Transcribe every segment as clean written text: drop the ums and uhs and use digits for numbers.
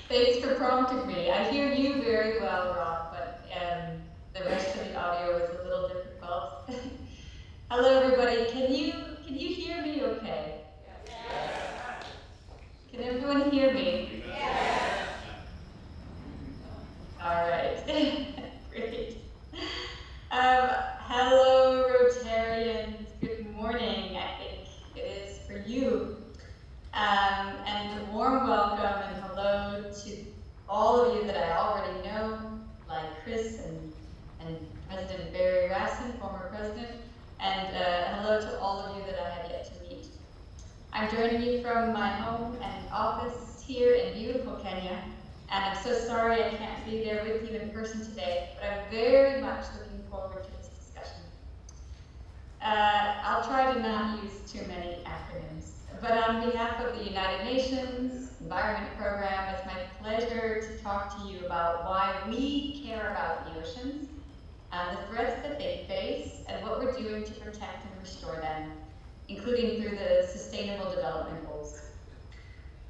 Thanks for prompting me. I hear you very well, Rob, but the rest of the audio is a little difficult. Hello, everybody. Can you hear me okay? Yes. Can everyone hear me? Yes. All right. Great. Hello, Rotarians. Good morning. I think it is for you. And a warm welcome and hello to all of you that I already know, like Chris and President Barry Rassin, former president, and hello to all of you that I have yet to meet. I'm joining you from my home and office here in beautiful Kenya, and I'm so sorry I can't be there with you in person today, but I'm very much looking forward to this discussion. I'll try to not use too many acronyms. But on behalf of the United Nations Environment Program, it's my pleasure to talk to you about why we care about the oceans, the threats that they face, and what we're doing to protect and restore them, including through the Sustainable Development Goals.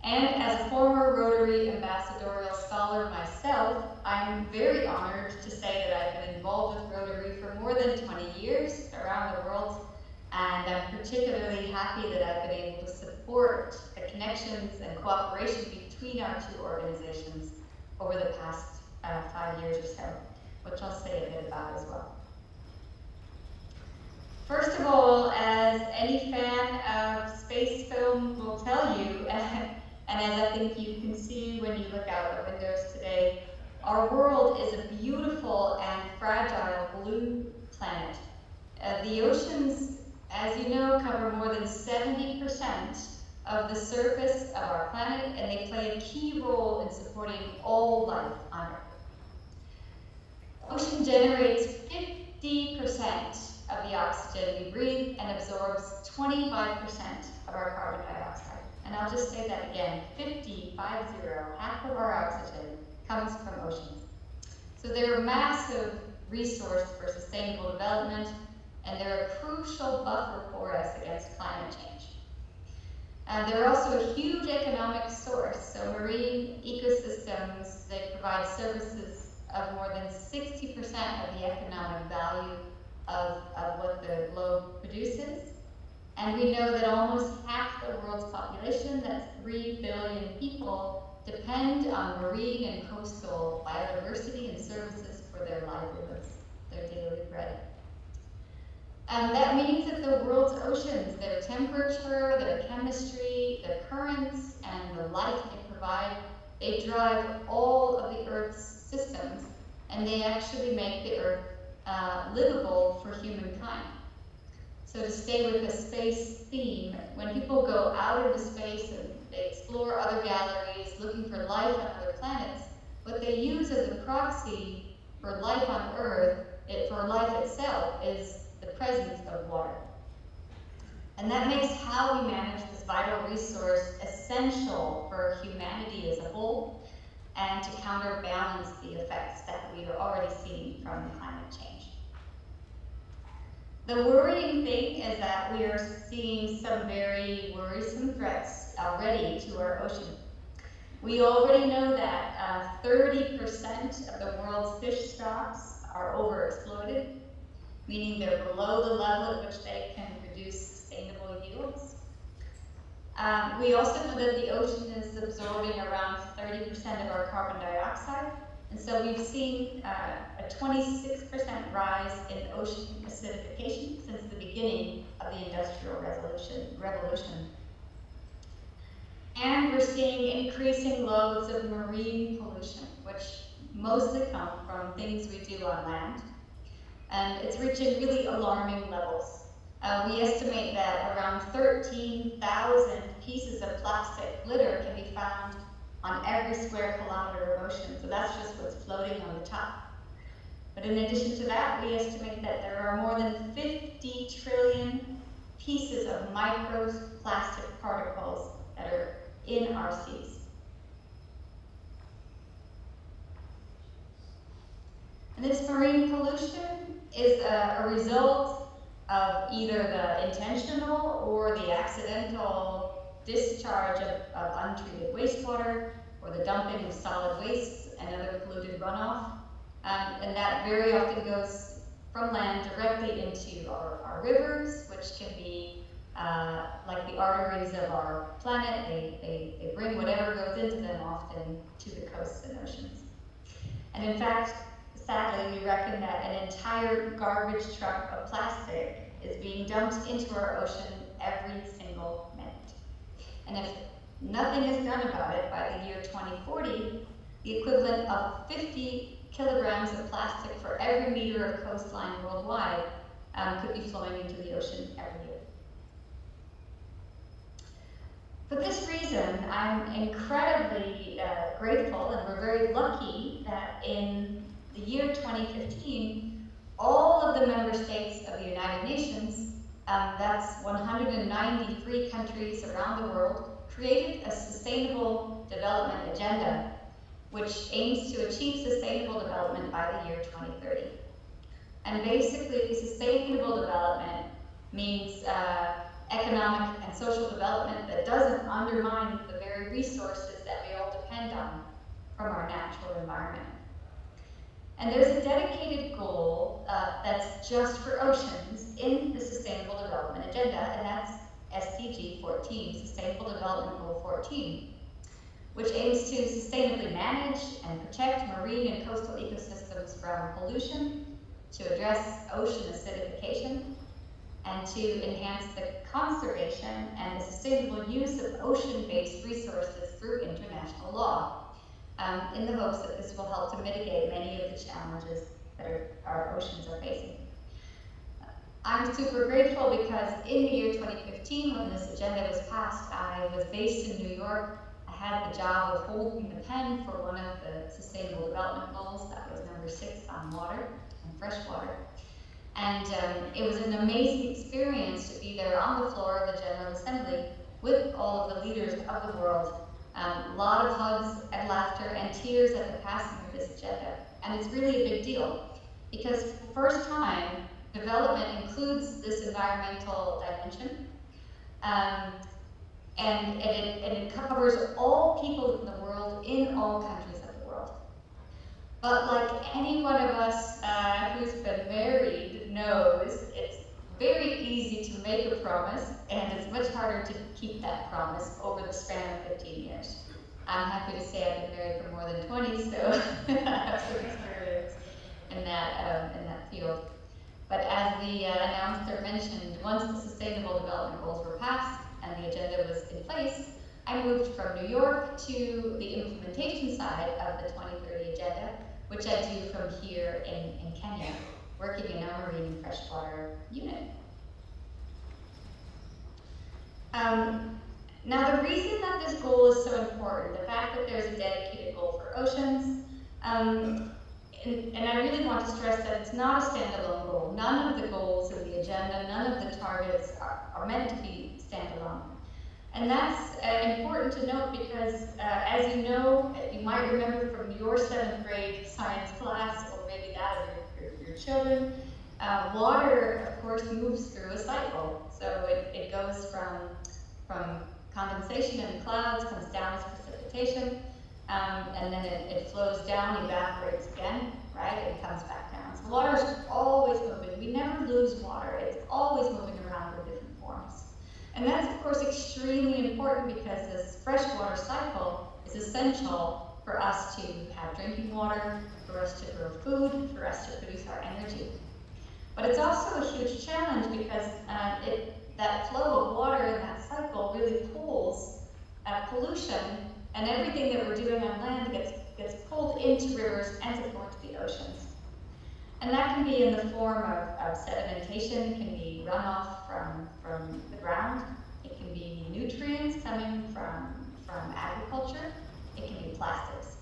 And as a former Rotary ambassadorial scholar myself, I'm very honored to say that I've been involved with Rotary for more than 20 years around the world. And I'm particularly happy that I've been able to support the connections and cooperation between our two organizations over the past 5 years or so, which I'll say a bit about as well. First of all, as any fan of space film will tell you, and as I think you can see when you look out the windows today, our world is a beautiful and fragile blue planet. The oceans, as you know, cover more than 70% of the surface of our planet, and they play a key role in supporting all life on Earth. Ocean generates 50% of the oxygen we breathe and absorbs 25% of our carbon dioxide. And I'll just say that again, 50, half of our oxygen comes from oceans. So they're a massive resource for sustainable development, and they're a crucial buffer for us against climate change. They're also a huge economic source. So marine ecosystems, they provide services of more than 60% of the economic value of what the globe produces. And we know that almost half the world's population, that's 3 billion people, depend on marine and coastal biodiversity and services for their livelihoods, their daily bread. And that means that the world's oceans, their temperature, their chemistry, their currents, and the life they provide, they drive all of the Earth's systems, and they actually make the Earth livable for humankind. So to stay with the space theme, when people go out into space and they explore other galaxies looking for life on other planets, what they use as a proxy for life on Earth, for life itself, is the presence of water. And that makes how we manage this vital resource essential for humanity as a whole and to counterbalance the effects that we are already seeing from climate change. The worrying thing is that we are seeing some very worrisome threats already to our ocean. We already know that 30% of the world's fish stocks are overexploited, meaning they're below the level at which they can produce sustainable yields. We also know that the ocean is absorbing around 30% of our carbon dioxide, and so we've seen a 26% rise in ocean acidification since the beginning of the Industrial Revolution. And we're seeing increasing loads of marine pollution, which mostly come from things we do on land. And it's reaching really alarming levels. We estimate that around 13,000 pieces of plastic litter can be found on every square kilometer of ocean. So that's just what's floating on the top. But in addition to that, we estimate that there are more than 50 trillion pieces of microplastic particles that are in our seas. And this marine pollution is a result of either the intentional or the accidental discharge of untreated wastewater, or the dumping of solid wastes and other polluted runoff. And that very often goes from land directly into our rivers, which can be like the arteries of our planet. They bring whatever goes into them often to the coasts and oceans. And in fact, sadly, we reckon that an entire garbage truck of plastic is being dumped into our ocean every single minute. And if nothing is done about it by the year 2040, the equivalent of 50 kilograms of plastic for every meter of coastline worldwide could be flowing into the ocean every year. For this reason, I'm incredibly grateful, and we're very lucky that in the year 2015, all of the member states of the United Nations, that's 193 countries around the world, created a sustainable development agenda, which aims to achieve sustainable development by the year 2030. And basically, sustainable development means economic and social development that doesn't undermine the very resources that we all depend on from our natural environment. And there's a dedicated goal that's just for oceans in the Sustainable Development Agenda, and that's SDG 14, Sustainable Development Goal 14, which aims to sustainably manage and protect marine and coastal ecosystems from pollution, to address ocean acidification, and to enhance the conservation and the sustainable use of ocean-based resources through international law, in the hopes that this will help to mitigate many of the challenges that our oceans are facing. I'm super grateful because in the year 2015, when this agenda was passed, I was based in New York. I had the job of holding the pen for one of the Sustainable Development Goals. That was number 6 on water and fresh water. And it was an amazing experience to be there on the floor of the General Assembly with all of the leaders of the world. A lot of hugs and laughter and tears at the passing of this agenda. And it's really a big deal because for the first time, development includes this environmental dimension. And it covers all people in the world in all countries of the world. But like any one of us who's been married knows, it's very easy to make a promise, and it's much harder to keep that promise over the span of 15 years. I'm happy to say I've been married for more than 20, so I have some experience in that field. But as the announcer mentioned, once the Sustainable Development Goals were passed and the agenda was in place, I moved from New York to the implementation side of the 2030 agenda, which I do from here in Kenya, working in our marine and freshwater unit. Now, the reason that this goal is so important, the fact that there's a dedicated goal for oceans, and I really want to stress that it's not a standalone goal. None of the goals in the agenda, none of the targets are meant to be standalone. And that's important to note because, as you know, you might remember from your 7th grade science class, or maybe that of your children, water, of course, moves through a cycle. So it goes from condensation in the clouds, comes down as precipitation, and then it flows down, evaporates again, right, and comes back down. So water is always moving. We never lose water. It's always moving around in different forms. And that's, of course, extremely important because this freshwater cycle is essential for us to have drinking water, for us to grow food, for us to produce our energy. But it's also a huge challenge because that flow of water in that cycle really pulls pollution, and everything that we're doing on land gets pulled into rivers and to go into the oceans. And that can be in the form of sedimentation, it can be runoff from the ground, it can be nutrients coming from agriculture, it can be plastics.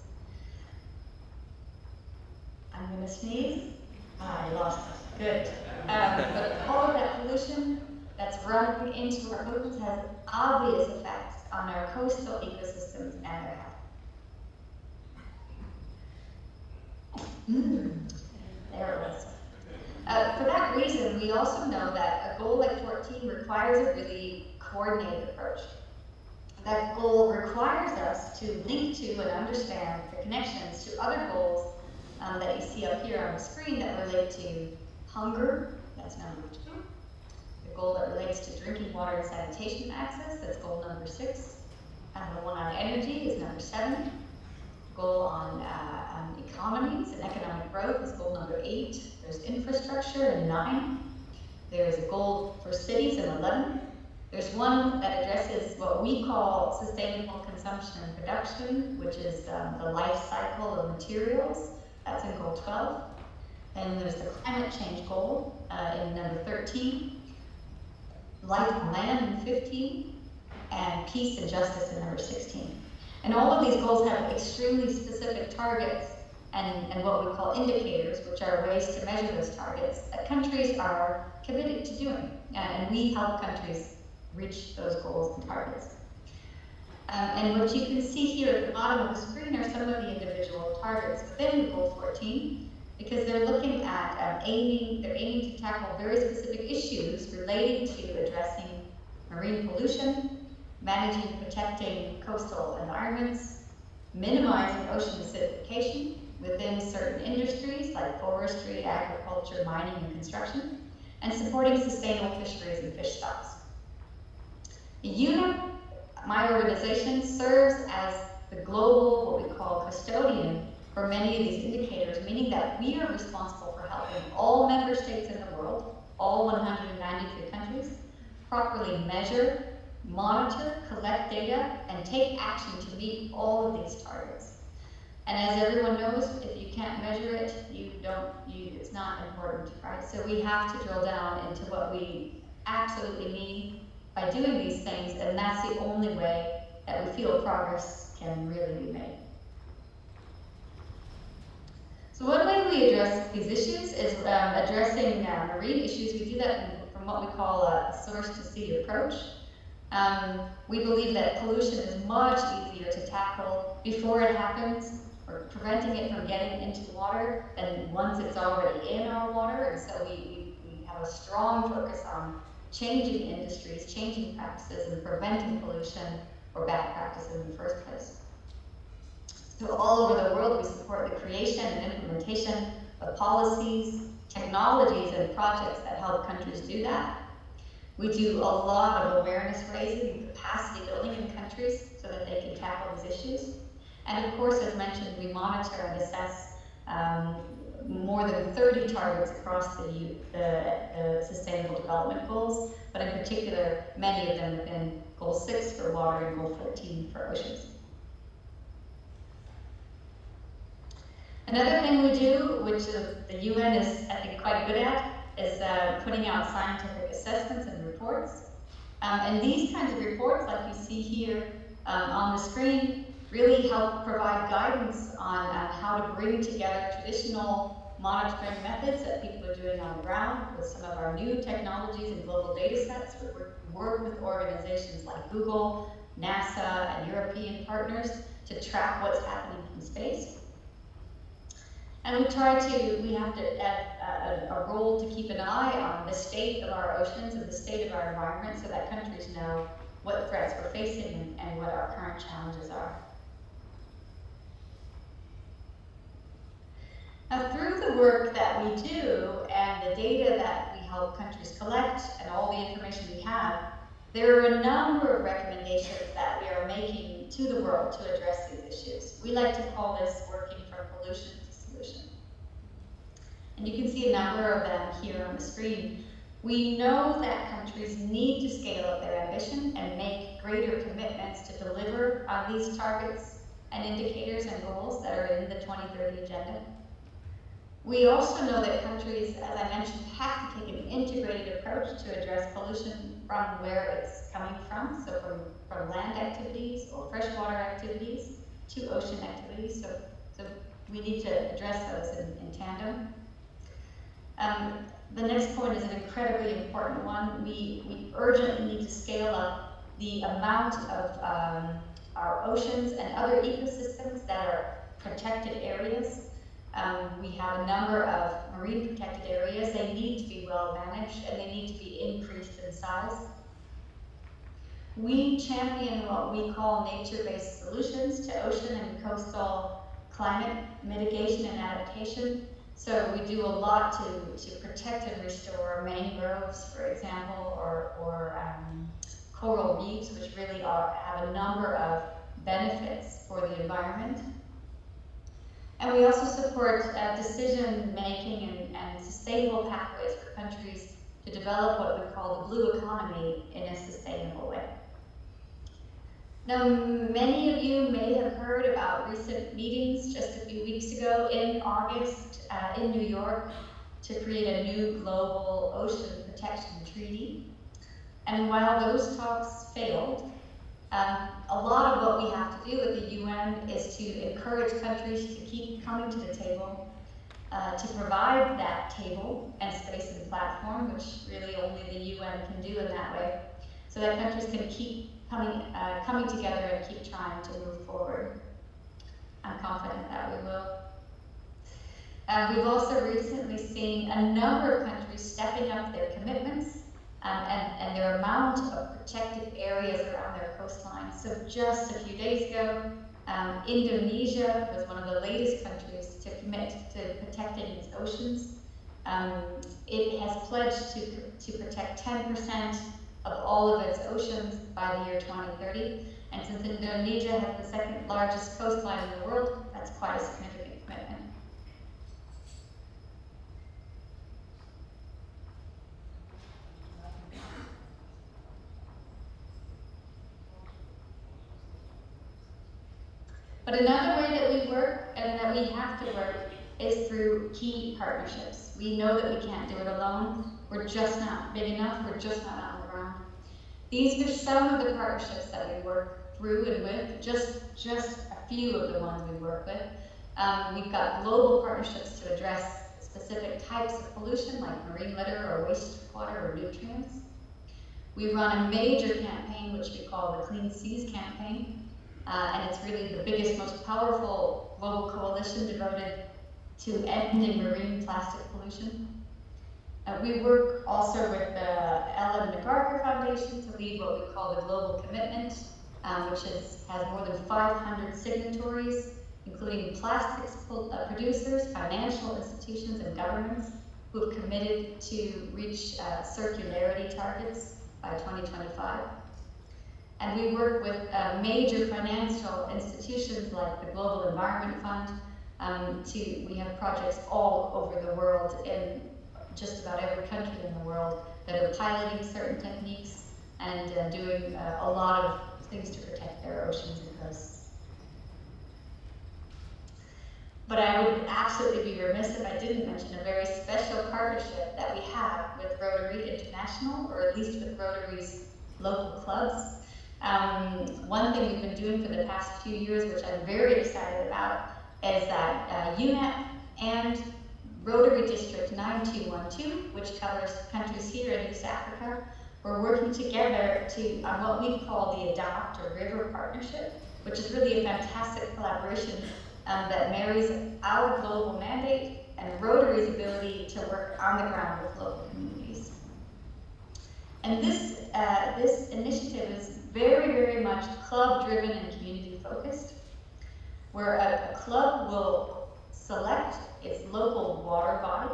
I'm going to sneeze. I lost it. Good. But all of that pollution that's running into our oceans has obvious effects on our coastal ecosystems and their health. There it was. For that reason, we also know that a goal like 14 requires a really coordinated approach. that goal requires us to link to and understand the connections to other goals that you see up here on the screen that relate to hunger, that's number 2. The goal that relates to drinking water and sanitation access, that's goal number 6. And the one on energy is number 7. Goal on economies and economic growth is goal number 8. There's infrastructure in 9. There's a goal for cities in 11. There's one that addresses what we call sustainable consumption and production, which is the life cycle of materials. That's in goal 12. And there's the climate change goal in number 13. Life on land in 15. And peace and justice in number 16. And all of these goals have extremely specific targets and what we call indicators, which are ways to measure those targets that countries are committed to doing. And we help countries reach those goals and targets. And what you can see here at the bottom of the screen are some of the individual targets within Goal 14, because they're looking at they're aiming to tackle very specific issues relating to addressing marine pollution, managing and protecting coastal environments, minimizing ocean acidification within certain industries like forestry, agriculture, mining, and construction, and supporting sustainable fisheries and fish stocks. UNEP, my organization, serves as the global, what we call custodian for many of these indicators, meaning that we are responsible for helping all member states in the world, all 193 countries, properly measure, monitor, collect data, and take action to meet all of these targets. And as everyone knows, if you can't measure it, it's not important, right? So we have to drill down into what we absolutely need by doing these things, and that's the only way that we feel progress can really be made. So one way we address these issues is addressing marine issues. We do that from what we call a source-to-sea approach. We believe that pollution is much easier to tackle before it happens, or preventing it from getting into water, than once it's already in our water. And so we have a strong focus on changing industries, changing practices, and preventing pollution or bad practices in the first place. So all over the world, we support the creation and implementation of policies, technologies, and projects that help countries do that. We do a lot of awareness raising and capacity building in countries so that they can tackle these issues. And of course, as mentioned, we monitor and assess more than 30 targets across the Sustainable Development Goals, but in particular, many of them within Goal 6 for water and Goal 14 for oceans. Another thing we do, which the UN is, I think, quite good at, is putting out scientific assessments and reports. And these kinds of reports, like you see here on the screen, really help provide guidance on how to bring together traditional monitoring methods that people are doing on the ground with some of our new technologies and global data sets. We work with organizations like Google, NASA, and European partners to track what's happening from space. And we have to add a role to keep an eye on the state of our oceans and the state of our environment so that countries know what threats we're facing and what our current challenges are. Now, through the work that we do and the data that we help countries collect and all the information we have, there are a number of recommendations that we are making to the world to address these issues. We like to call this working from pollution to solution. And you can see a number of them here on the screen. We know that countries need to scale up their ambition and make greater commitments to deliver on these targets and indicators and goals that are in the 2030 agenda. We also know that countries, as I mentioned, have to take an integrated approach to address pollution from where it's coming from, so from land activities or freshwater activities to ocean activities. So we need to address those in tandem. The next point is an incredibly important one. We urgently need to scale up the amount of our oceans and other ecosystems that are protected areas. We have a number of marine protected areas. They need to be well managed and they need to be increased in size. We champion what we call nature-based solutions to ocean and coastal climate mitigation and adaptation. So we do a lot to protect and restore mangroves, for example, or coral reefs, which really have a number of benefits for the environment. And we also support decision-making and sustainable pathways for countries to develop what we call the blue economy in a sustainable way. Now, many of you may have heard about recent meetings just a few weeks ago in August in New York to create a new global ocean protection treaty. And while those talks failed, a lot of what we have to do with the UN is to encourage countries to keep coming to the table, to provide that table and space and platform, which really only the UN can do in that way, so that countries can keep coming together and keep trying to move forward. I'm confident that we will. We've also recently seen a number of countries stepping up their commitments and their amount of protected areas around their coastlines. So just a few days ago, Indonesia was one of the latest countries to commit to protecting its oceans. It has pledged to protect 10% of all of its oceans by the year 2030. And since Indonesia has the second largest coastline in the world, that's quite a significant commitment. But another way that we work and that we have to work is through key partnerships. We know that we can't do it alone. We're just not big enough. We're just not on the ground. These are some of the partnerships that we work through and with, just a few of the ones we work with. We've got global partnerships to address specific types of pollution like marine litter or wastewater or nutrients. We run a major campaign which we call the Clean Seas Campaign. And it's really the biggest, most powerful global coalition devoted to ending marine plastic pollution. We work also with the Ellen MacArthur Foundation to lead what we call the Global Commitment, which has more than 500 signatories, including plastics producers, financial institutions, and governments who have committed to reach circularity targets by 2025. And we work with major financial institutions like the Global Environment Fund. We have projects all over the world in just about every country in the world that are piloting certain techniques and doing a lot of things to protect their oceans and coasts. But I would absolutely be remiss if I didn't mention a very special partnership that we have with Rotary International, or at least with Rotary's local clubs. One thing we've been doing for the past few years, which I'm very excited about, is that UNEP and Rotary District 9212, which covers countries here in East Africa, we're working together on what we call the Adopt a River Partnership, which is really a fantastic collaboration that marries our global mandate and Rotary's ability to work on the ground with local communities. And this initiative is very, very much club-driven and community-focused, where a club will select its local water body,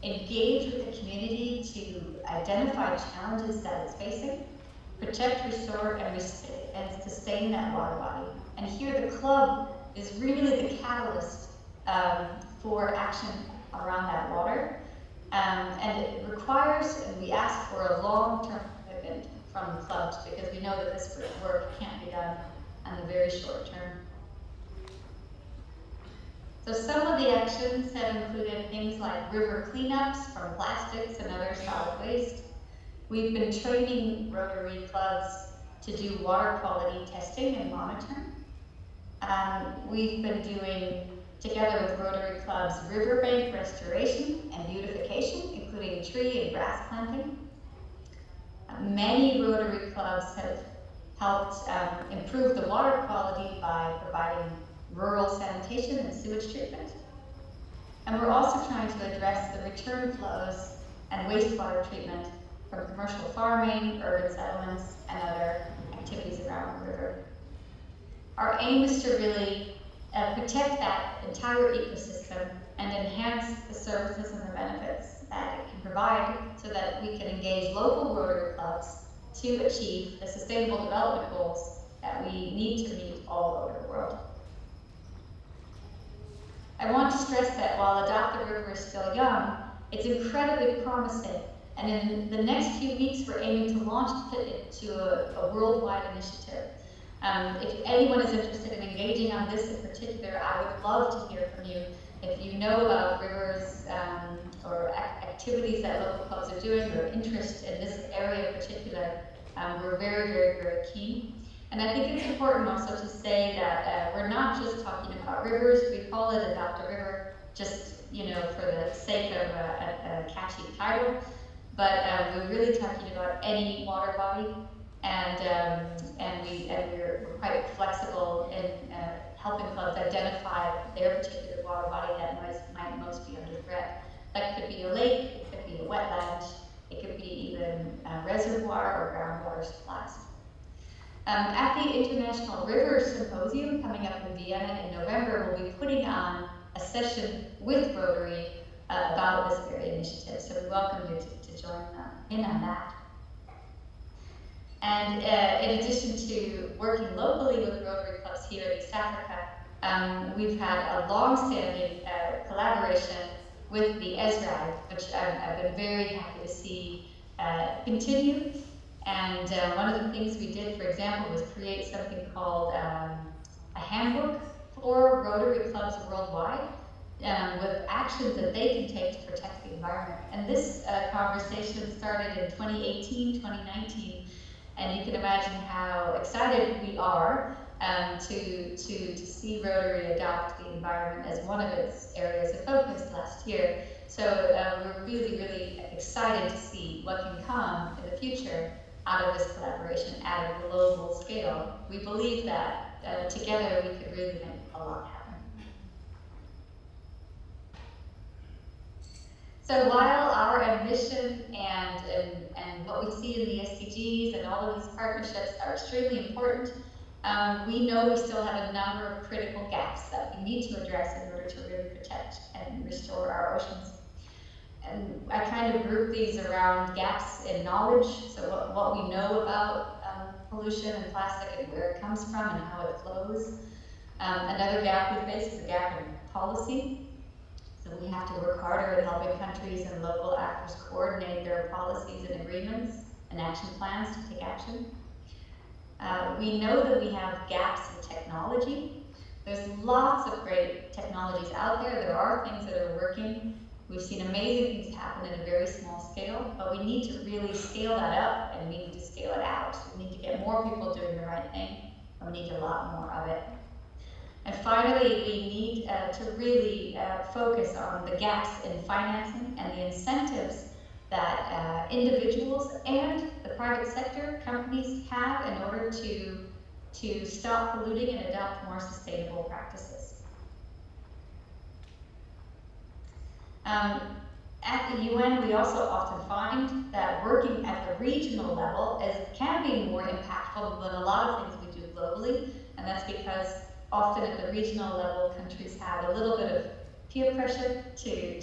engage with the community to identify challenges that it's facing, protect, restore, and sustain that water body. And here the club is really the catalyst for action around that water. And it requires, and we ask for a long-term commitment from the clubs, because we know that this work can't be done in the very short term. So some of the actions have included things like river cleanups from plastics and other solid waste. We've been training Rotary clubs to do water quality testing and monitoring. We've been doing, together with Rotary clubs, riverbank restoration and beautification, including tree and grass planting. Many Rotary clubs have helped improve the water quality by providing rural sanitation and sewage treatment. And we're also trying to address the return flows and wastewater treatment from commercial farming, urban settlements, and other activities around the river. Our aim is to really protect that entire ecosystem and enhance the services and the benefits that it can provide so that we can engage local Rotary clubs to achieve the sustainable development goals that we need to meet all over the world. I want to stress that while Adopt the River is still young, it's incredibly promising. And in the next few weeks, we're aiming to launch it to a worldwide initiative. If anyone is interested in engaging on this in particular, I would love to hear from you. If you know about rivers or activities that local clubs are doing or interest in this area in particular, we're very, very, very keen. And I think it's important also to say that we're not just talking about rivers. We call it Adopt a River just, for the sake of a catchy title. But we're really talking about any water body, and we're quite flexible in helping clubs identify their particular water body that might most be under threat. That could be a lake, it could be a wetland, it could be even a reservoir or groundwater supplies. At the International River Symposium coming up in Vienna in November, we'll be putting on a session with Rotary about this very initiative. So we welcome you to join in on that. And in addition to working locally with Rotary clubs here in East Africa, we've had a long-standing collaboration with the ESRAG, which I've been very happy to see continue. And one of the things we did, for example, was create something called a handbook for Rotary clubs worldwide with actions that they can take to protect the environment. And this conversation started in 2018, 2019, and you can imagine how excited we are to see Rotary adopt the environment as one of its areas of focus last year. So we're really, really excited to see what can come in the future out of this collaboration at a global scale. We believe that together we could really make a lot happen. So while our ambition and what we see in the SDGs and all of these partnerships are extremely important, we know we still have a number of critical gaps that we need to address in order to really protect and restore our oceans. And I kind of group these around gaps in knowledge, so what we know about pollution and plastic and where it comes from and how it flows. Another gap we face is a gap in policy. So we have to work harder at helping countries and local actors coordinate their policies and agreements and action plans to take action. We know that we have gaps in technology. There's lots of great technologies out there. There are things that are working. We've seen amazing things happen at a very small scale, but we need to really scale that up and we need to scale it out. We need to get more people doing the right thing, and we need a lot more of it. And finally, we need to really focus on the gaps in financing and the incentives that individuals and the private sector companies have in order to stop polluting and adopt more sustainable practices. At the UN, we also often find that working at the regional level can be more impactful than a lot of things we do globally, and that's because often at the regional level, countries have a little bit of peer pressure to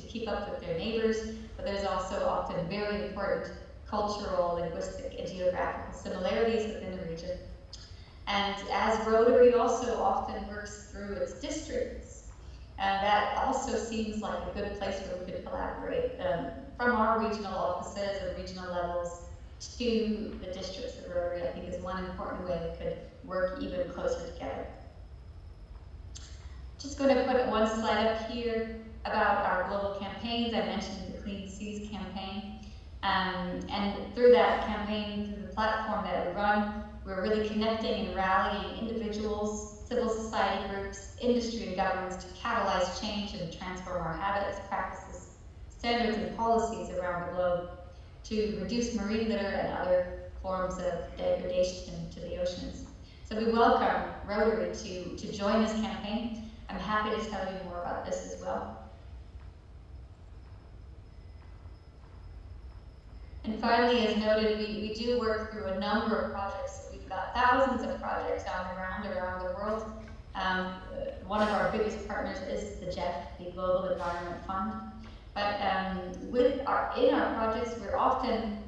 keep up with their neighbors, but there's also often very important cultural, linguistic, and geographical similarities within the region. And as Rotary also often works through its districts, that also seems like a good place where we could collaborate from our regional offices or regional levels to the districts of Rotary. I think is one important way we could work even closer together. Just going to put one slide up here about our global campaigns. I mentioned the Clean Seas campaign. And through that campaign, through the platform that we run, we're really connecting and rallying individuals, civil society groups, industry and governments to catalyze change and transform our habits, practices, standards, and policies around the globe to reduce marine litter and other forms of degradation to the oceans. So we welcome Rotary to join this campaign. I'm happy to tell you more about this as well. And finally, as noted, we do work through a number of projects. We've got thousands of projects on the ground around the world. One of our biggest partners is the GEF, the Global Environment Fund. But in our projects, we're often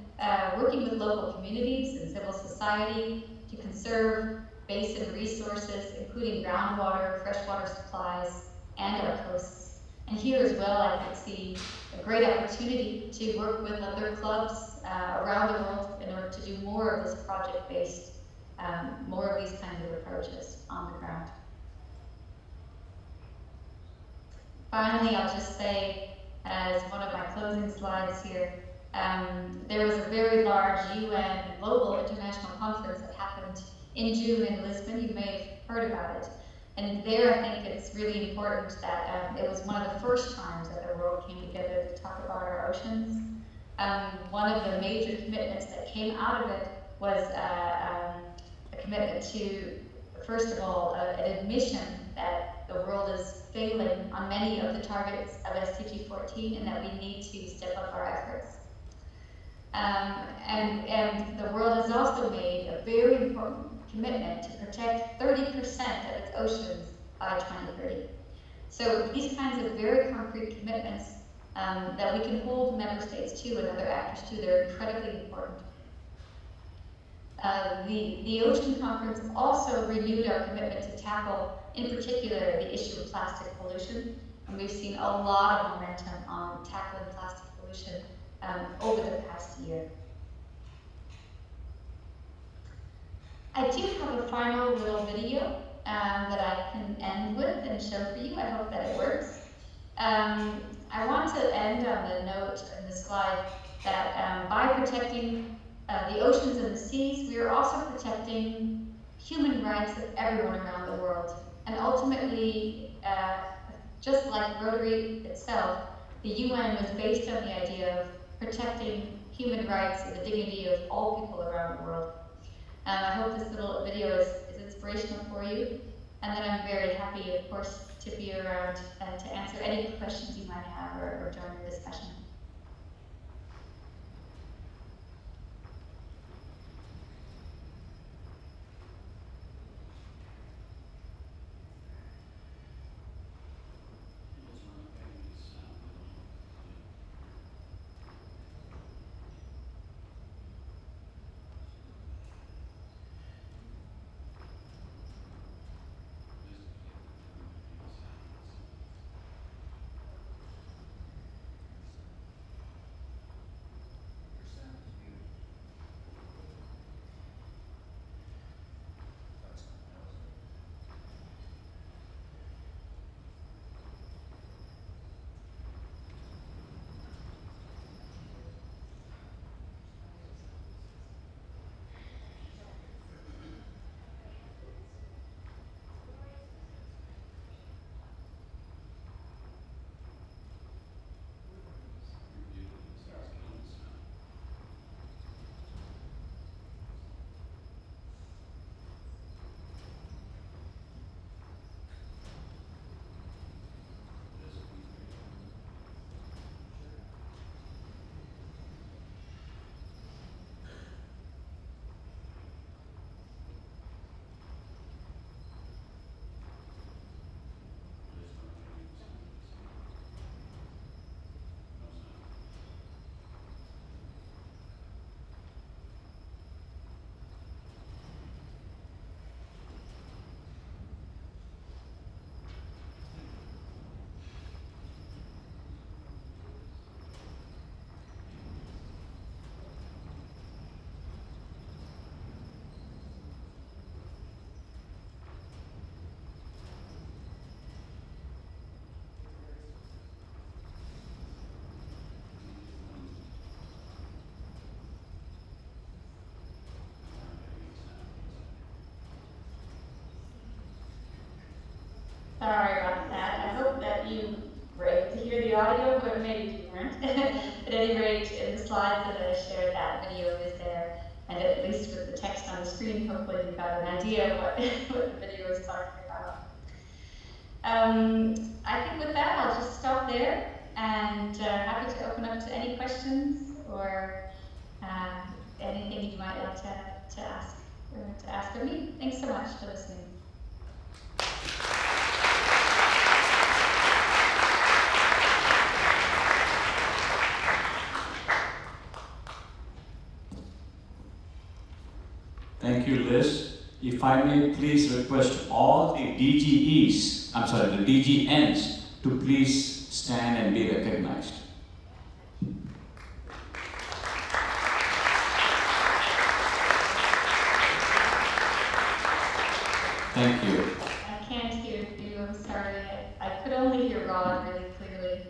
working with local communities and civil society to conserve basin resources, including groundwater, freshwater supplies, and our coasts. And here as well, I could see a great opportunity to work with other clubs around the world in order to do more of this project-based, more of these kinds of approaches on the ground. Finally, I'll just say, as one of my closing slides here, there was a very large UN Global International Conference that happened in June in Lisbon. You may have heard about it. And there, I think it's really important that it was one of the first times that the world came together to talk about our oceans. One of the major commitments that came out of it was a commitment to, first of all, an admission that the world is failing on many of the targets of SDG 14 and that we need to step up our efforts. And the world has also made a very important commitment to protect 30% of its oceans by 2030. So these kinds of very concrete commitments that we can hold member states to and other actors to, they're incredibly important. The Ocean Conference also renewed our commitment to tackle, in particular, the issue of plastic pollution. And we've seen a lot of momentum on tackling plastic pollution over the past year. I do have a final little video that I can end with and show for you. I hope that it works. I want to end on the note in the slide that by protecting the oceans and the seas, we are also protecting human rights of everyone around the world. And ultimately, just like Rotary itself, the UN was based on the idea of protecting human rights and the dignity of all people around the world. I hope this little video is inspirational for you, and then I'm very happy, of course, to be around to answer any questions you might have or join the discussion. Sorry about that. I hope that you were able to hear the audio, but maybe you weren't. At any rate, in the slides that I shared, that video is there, and at least with the text on the screen, hopefully you've got an idea of what the video is talking about. I think with that, I'll just stop there, and happy to open up to any questions or Anything you might like to ask of me? Thanks so much for listening. Thank you, Liz. If I may please request all the DGEs, the DGNs, to please stand and be recognized. Thank you. I can't hear you, I'm sorry. I could only hear Rod really clearly.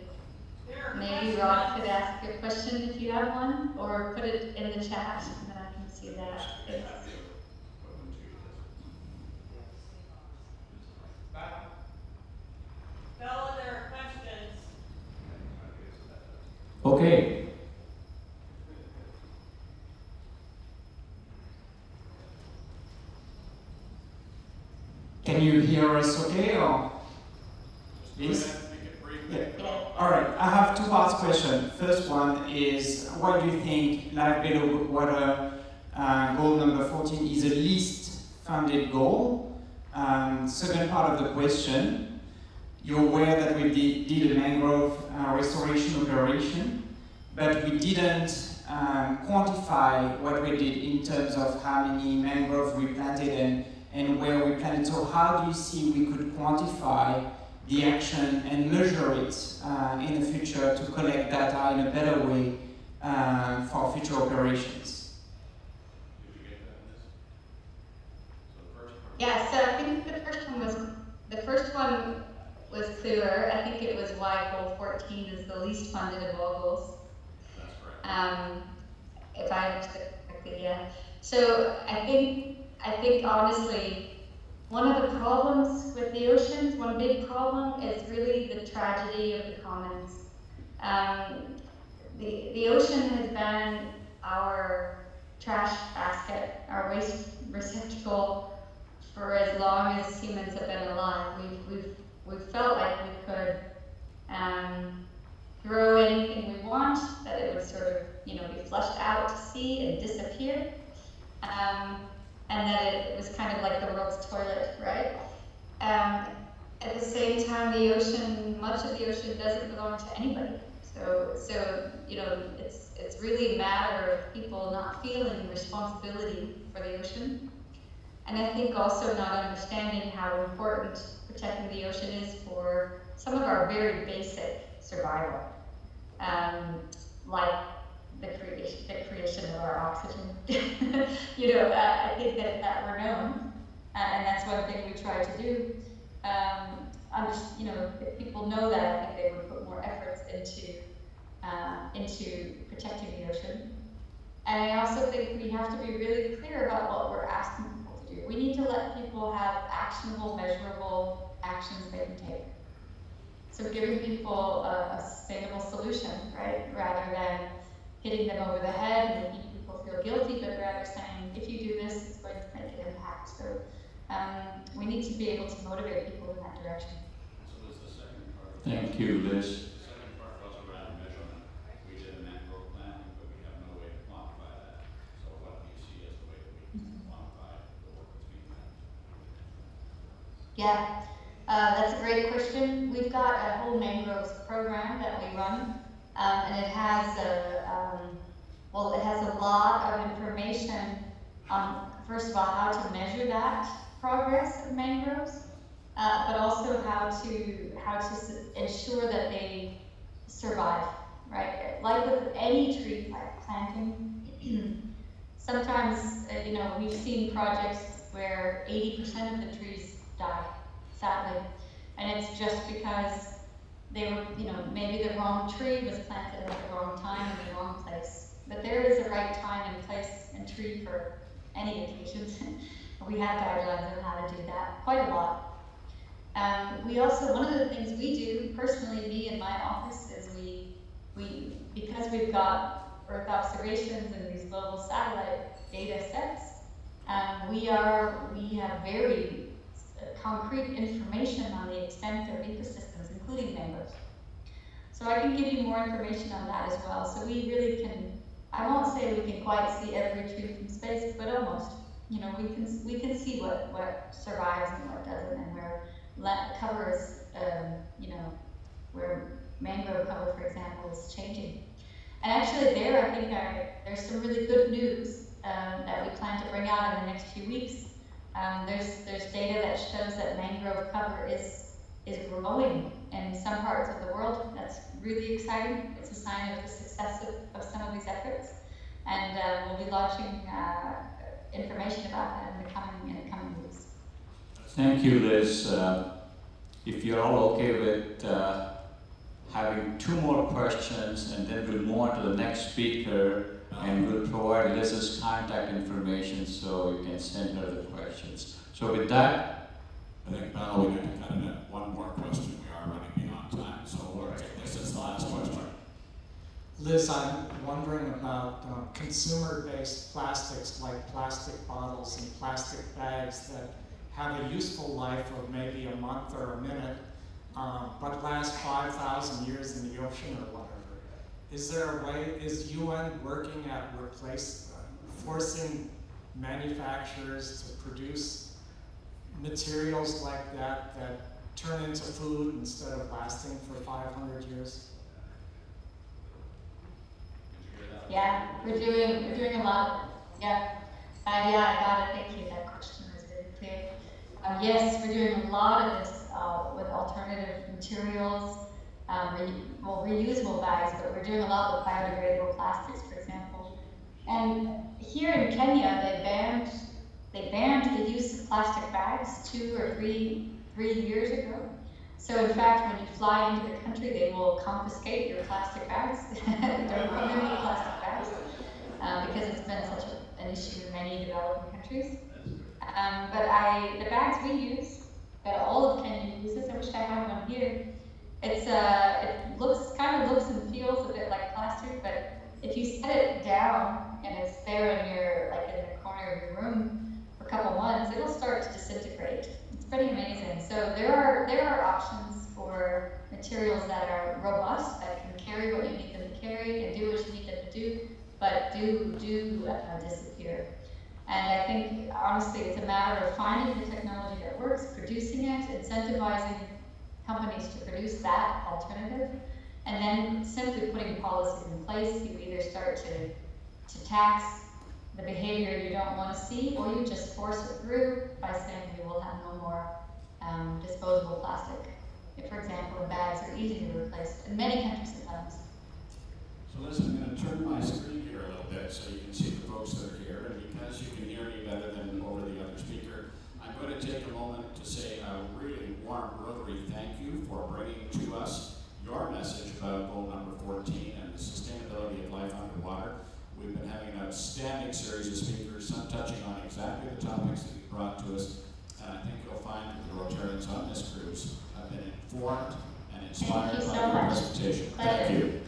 Maybe Rod could ask a question if you have one, or put it in the chat and then I can see that. Bella, there are questions. Okay. Can you hear us okay, or? Yes? Yeah. All right, I have two parts question. First one is, why do you think Life Below Water goal number 14 is the least funded goal? Second part of the question, you're aware that we did a mangrove restoration operation, but we didn't quantify what we did in terms of how many mangroves we planted and where we planted. So how do you see we could quantify the action and measure it in the future to collect data in a better way for future operations? Yeah, so I think the first one was clearer. I think it was why goal 14 is the least funded of all goals. That's correct. If I understood correctly, yeah. So I think honestly, one of the problems with the oceans, one big problem, is really the tragedy of the commons. The ocean has been our trash basket, our waste receptacle for as long as humans have been alive. We've felt like we could throw anything we want, that it would sort of be flushed out to sea and disappear. And that it was kind of like the world's toilet, right? At the same time, the ocean, much of the ocean doesn't belong to anybody. So it's really a matter of people not feeling responsibility for the ocean. And I think also not understanding how important protecting the ocean is for some of our very basic survival, like the creation of our oxygen. I think that we're known, and that's one thing we try to do. If people know that, I think they would put more efforts into protecting the ocean. And I also think we have to be really clear about what we're asking people to do. We need to let people have actionable, measurable actions they can take. So giving people a sustainable solution, right, rather than hitting them over the head and making people feel guilty, but rather saying, if you do this, it's going to make an impact. So we need to be able to motivate people in that direction. So what's the second part? Thank you, Liz. The second part was around measurement. We did a mangrove plan, but we have no way to quantify that. So what do you see as the way that we can quantify the work that's being done? Yeah, that's a great question. We've got a whole mangroves program that we run. And it has a lot of information on, first of all, how to measure that progress of mangroves, but also how to ensure that they survive, right? Like with any tree planting, sometimes we've seen projects where 80% of the trees die, sadly, and it's just because they were, maybe the wrong tree was planted at the wrong time in the wrong place. But there is a right time and place and tree for any occasion. We have guidelines on how to do that quite a lot. We also, one of the things we do, personally, me in my office, is we because we've got Earth observations and these global satellite data sets, we have very concrete information on the extent of ecosystems, including mangroves. So I can give you more information on that as well. So we really can I won't say we can quite see every tree from space, but almost. You know, we can see what survives and what doesn't, and where cover is, you know, where mangrove cover, for example, is changing. And actually there, I think there's some really good news that we plan to bring out in the next few weeks. There's data that shows that mangrove cover is growing in some parts of the world. That's really exciting. It's a sign of the success of some of these efforts. And we'll be launching information about that in the coming weeks. Thank you, Liz. If you're all okay with having 2 more questions, and then we'll move on to the next speaker, and we'll provide Liz's contact information so you can send her the questions. So with that, I think, Val, we have to cut in at 1 more question. We are running beyond time, so we'll take this as the last question. Liz, I'm wondering about consumer-based plastics like plastic bottles and plastic bags that have a useful life of maybe a month or a minute, but last 5,000 years in the ocean or whatever. Is there a way, is UN working at forcing manufacturers to produce materials like that turn into food instead of lasting for 500 years? Yeah, we're doing a lot. Yeah, I got it. Thank you. That question was very clear. Yes, we're doing a lot of this with alternative materials, reusable bags, but we're doing a lot with biodegradable plastics, for example. And here in Kenya, they banned the use of plastic bags 2 or 3 years ago. So in fact, when you fly into the country, they will confiscate your plastic bags. Don't come in with plastic bags because it's been such an issue in many developing countries. But the bags we use, that all of Kenya uses, I wish I had one here. It kind of looks and feels a bit like plastic, but if you set it down and it's there in the corner of your room for a couple months, it'll start to disintegrate. It's pretty amazing. So there are options for materials that are robust, that can carry what you need them to carry and do what you need them to do, but do disappear. And I think, honestly, it's a matter of finding the technology that works, producing it, incentivizing companies to produce that alternative, and then simply putting policies in place. You either start to tax the behavior you don't want to see, or you just force it through by saying we will have no more disposable plastic. If, for example, the bags are easy to replace. In many countries it happens. So Liz, I'm going to turn my screen here a little bit so you can see the folks that are here, and because you can hear me better than over the other speaker, I'm going to take a moment to say a really warm rotary thank you for bringing to us your message about goal number 14 and the sustainability of life underwater. We've been having an outstanding series of speakers, some touching on exactly the topics that you brought to us, and I think you'll find that the Rotarians on this cruise have been informed and inspired by your presentation. Thank you.